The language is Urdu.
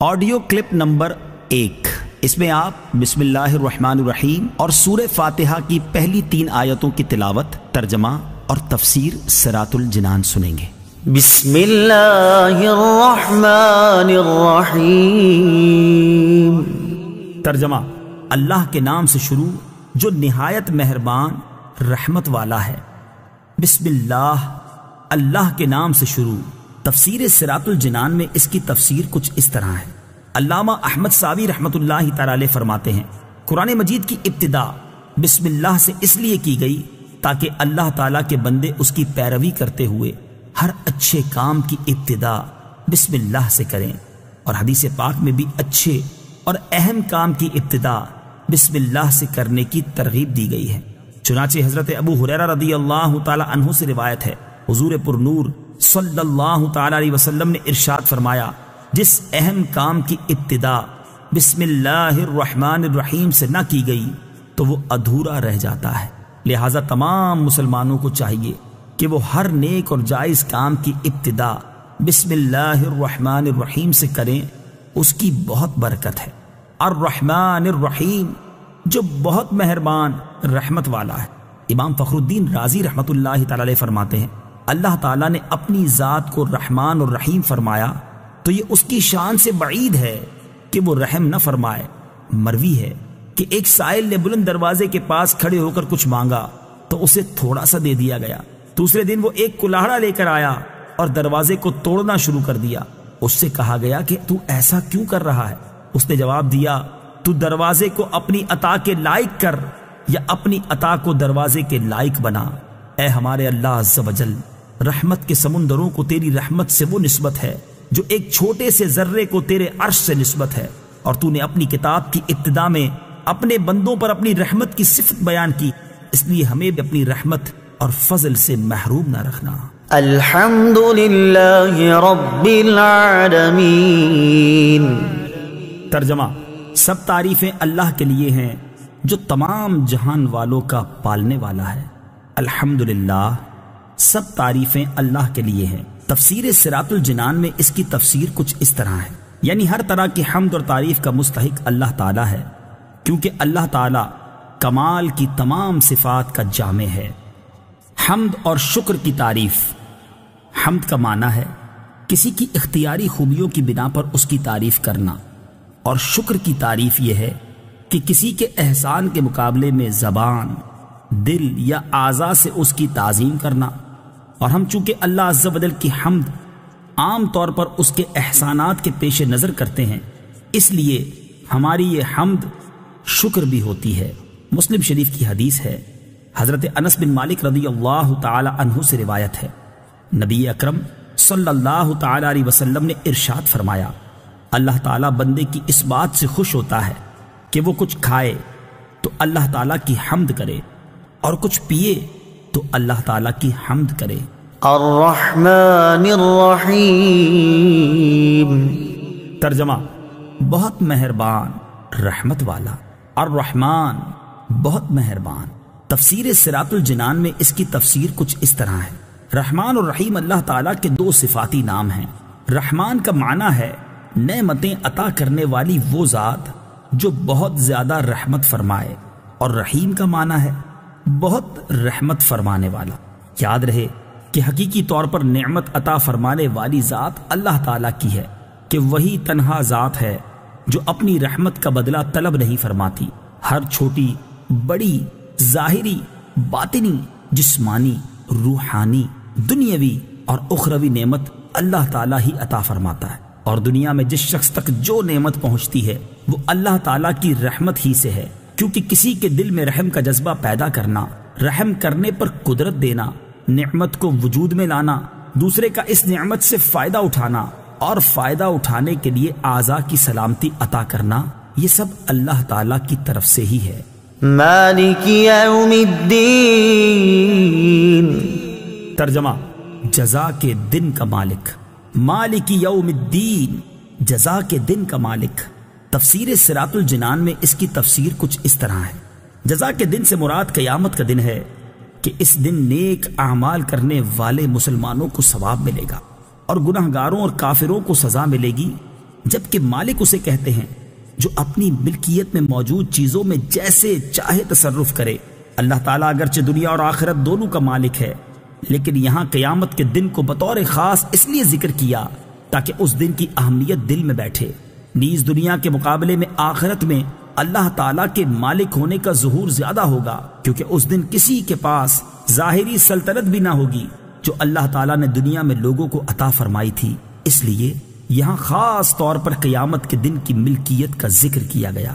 آڈیو کلپ نمبر 1، اس میں آپ بسم اللہ الرحمن الرحیم اور سورہ فاتحہ کی پہلی 3 آیتوں کی تلاوت، ترجمہ اور تفسیر صراط الجنان سنیں گے۔ بسم اللہ الرحمن الرحیم۔ ترجمہ: اللہ کے نام سے شروع جو نہایت مہربان رحمت والا ہے۔ بسم اللہ، اللہ کے نام سے شروع۔ تفسیر صراط الجنان میں اس کی تفسیر کچھ اس طرح ہے۔ علامہ احمد ساوی رحمۃ اللہ تعالی علیہ فرماتے ہیں، قرآن مجید کی ابتدا بسم اللہ سے اس لیے کی گئی تاکہ اللہ تعالیٰ کے بندے اس کی پیروی کرتے ہوئے ہر اچھے کام کی ابتدا بسم اللہ سے کریں، اور حدیث پاک میں بھی اچھے اور اہم کام کی ابتدا بسم اللہ سے کرنے کی ترغیب دی گئی ہے۔ چنانچہ حضرت ابو ہریرہ رضی اللہ تعالی عنہ سے روایت ہے، حضور پرنور صلی اللہ تعالی علیہ وسلم نے ارشاد فرمایا، جس اہم کام کی ابتدا بسم اللہ الرحمن الرحیم سے نہ کی گئی تو وہ ادھورا رہ جاتا ہے۔ لہٰذا تمام مسلمانوں کو چاہیے کہ وہ ہر نیک اور جائز کام کی ابتدا بسم اللہ الرحمن الرحیم سے کریں، اس کی بہت برکت ہے۔ الرحمن الرحیم، جو بہت مہربان رحمت والا ہے۔ امام فخر الدین رازی رحمۃ اللہ تعالی علیہ فرماتے ہیں، اللہ تعالیٰ نے اپنی ذات کو رحمان اور رحیم فرمایا تو یہ اس کی شان سے بعید ہے کہ وہ رحم نہ فرمائے۔ مروی ہے کہ ایک سائل نے بلند دروازے کے پاس کھڑے ہو کر کچھ مانگا تو اسے تھوڑا سا دے دیا گیا۔ دوسرے دن وہ ایک کلاہڑا لے کر آیا اور دروازے کو توڑنا شروع کر دیا۔ اس سے کہا گیا کہ تو ایسا کیوں کر رہا ہے؟ اس نے جواب دیا، تو دروازے کو اپنی عطا کے لائق کر یا اپنی عطا کو دروازے کے لائق بنا۔ اے ہمارے اللہ عز و جل، رحمت کے سمندروں کو تیری رحمت سے وہ نسبت ہے جو ایک چھوٹے سے ذرے کو تیرے عرش سے نسبت ہے، اور تو نے اپنی کتاب کی ابتدا میں اپنے بندوں پر اپنی رحمت کی صفت بیان کی، اس لیے ہمیں بھی اپنی رحمت اور فضل سے محروم نہ رکھنا۔ الحمد للہ رب العالمین۔ ترجمہ: سب تعریفیں اللہ کے لیے ہیں جو تمام جہان والوں کا پالنے والا ہے۔ الحمدللہ، سب تعریفیں اللہ کے لیے ہیں۔ تفسیر صراط الجنان میں اس کی تفسیر کچھ اس طرح ہے، یعنی ہر طرح کی حمد اور تعریف کا مستحق اللہ تعالیٰ ہے، کیونکہ اللہ تعالیٰ کمال کی تمام صفات کا جامع ہے۔ حمد اور شکر کی تعریف۔ حمد کا معنی ہے کسی کی اختیاری خوبیوں کی بنا پر اس کی تعریف کرنا، اور شکر کی تعریف یہ ہے کہ کسی کے احسان کے مقابلے میں زبان، دل یا اعضاء سے اس کی تعظیم کرنا۔ اور ہم چونکہ اللہ عز و جل کی حمد عام طور پر اس کے احسانات کے پیش نظر کرتے ہیں، اس لیے ہماری یہ حمد شکر بھی ہوتی ہے۔ مسلم شریف کی حدیث ہے، حضرت انس بن مالک رضی اللہ تعالی عنہ سے روایت ہے، نبی اکرم صلی اللہ تعالی علیہ وسلم نے ارشاد فرمایا، اللہ تعالیٰ بندے کی اس بات سے خوش ہوتا ہے کہ وہ کچھ کھائے تو اللہ تعالیٰ کی حمد کرے، اور کچھ پیے تو اللہ تعالیٰ کی حمد کرے۔ الرحمن الرحیم۔ ترجمہ: بہت مہربان رحمت والا۔ الرحمن، بہت مہربان۔ تفسیر صراط الجنان میں اس کی تفسیر کچھ اس طرح ہے، رحمان اور رحیم اللہ تعالیٰ کے 2 صفاتی نام ہیں۔ رحمان کا معنی ہے نعمتیں عطا کرنے والی وہ ذات جو بہت زیادہ رحمت فرمائے، اور رحیم کا معنی ہے بہت رحمت فرمانے والا۔ یاد رہے کہ حقیقی طور پر نعمت عطا فرمانے والی ذات اللہ تعالیٰ کی ہے، کہ وہی تنہا ذات ہے جو اپنی رحمت کا بدلہ طلب نہیں فرماتی۔ ہر چھوٹی بڑی، ظاہری، باطنی، جسمانی، روحانی، دنیاوی اور اخروی نعمت اللہ تعالیٰ ہی عطا فرماتا ہے، اور دنیا میں جس شخص تک جو نعمت پہنچتی ہے وہ اللہ تعالیٰ کی رحمت ہی سے ہے، کیونکہ کسی کے دل میں رحم کا جذبہ پیدا کرنا، رحم کرنے پر قدرت دینا، نعمت کو وجود میں لانا، دوسرے کا اس نعمت سے فائدہ اٹھانا اور فائدہ اٹھانے کے لیے اعضاء کی سلامتی عطا کرنا، یہ سب اللہ تعالیٰ کی طرف سے ہی ہے۔ مالک یوم الدین۔ ترجمہ: جزا کے دن کا مالک۔ مالک یوم الدین، جزا کے دن کا مالک۔ تفسیر صراط الجنان میں اس کی تفسیر کچھ اس طرح ہے، جزا کے دن سے مراد قیامت کا دن ہے کہ اس دن نیک اعمال کرنے والے مسلمانوں کو ثواب ملے گا، اور گناہگاروں اور کافروں کو سزا ملے گی، جبکہ مالک اسے کہتے ہیں جو اپنی ملکیت میں موجود چیزوں میں جیسے چاہے تصرف کرے۔ اللہ تعالیٰ اگرچہ دنیا اور آخرت دونوں کا مالک ہے، لیکن یہاں قیامت کے دن کو بطور خاص اس لیے ذکر کیا تاکہ اس دن کی اہمیت دل میں بیٹھے۔ نیز دنیا کے مقابلے میں آخرت میں اللہ تعالیٰ کے مالک ہونے کا ظہور زیادہ ہوگا، کیونکہ اس دن کسی کے پاس ظاہری سلطنت بھی نہ ہوگی جو اللہ تعالیٰ نے دنیا میں لوگوں کو عطا فرمائی تھی۔ اس لیے یہاں خاص طور پر قیامت کے دن کی ملکیت کا ذکر کیا گیا۔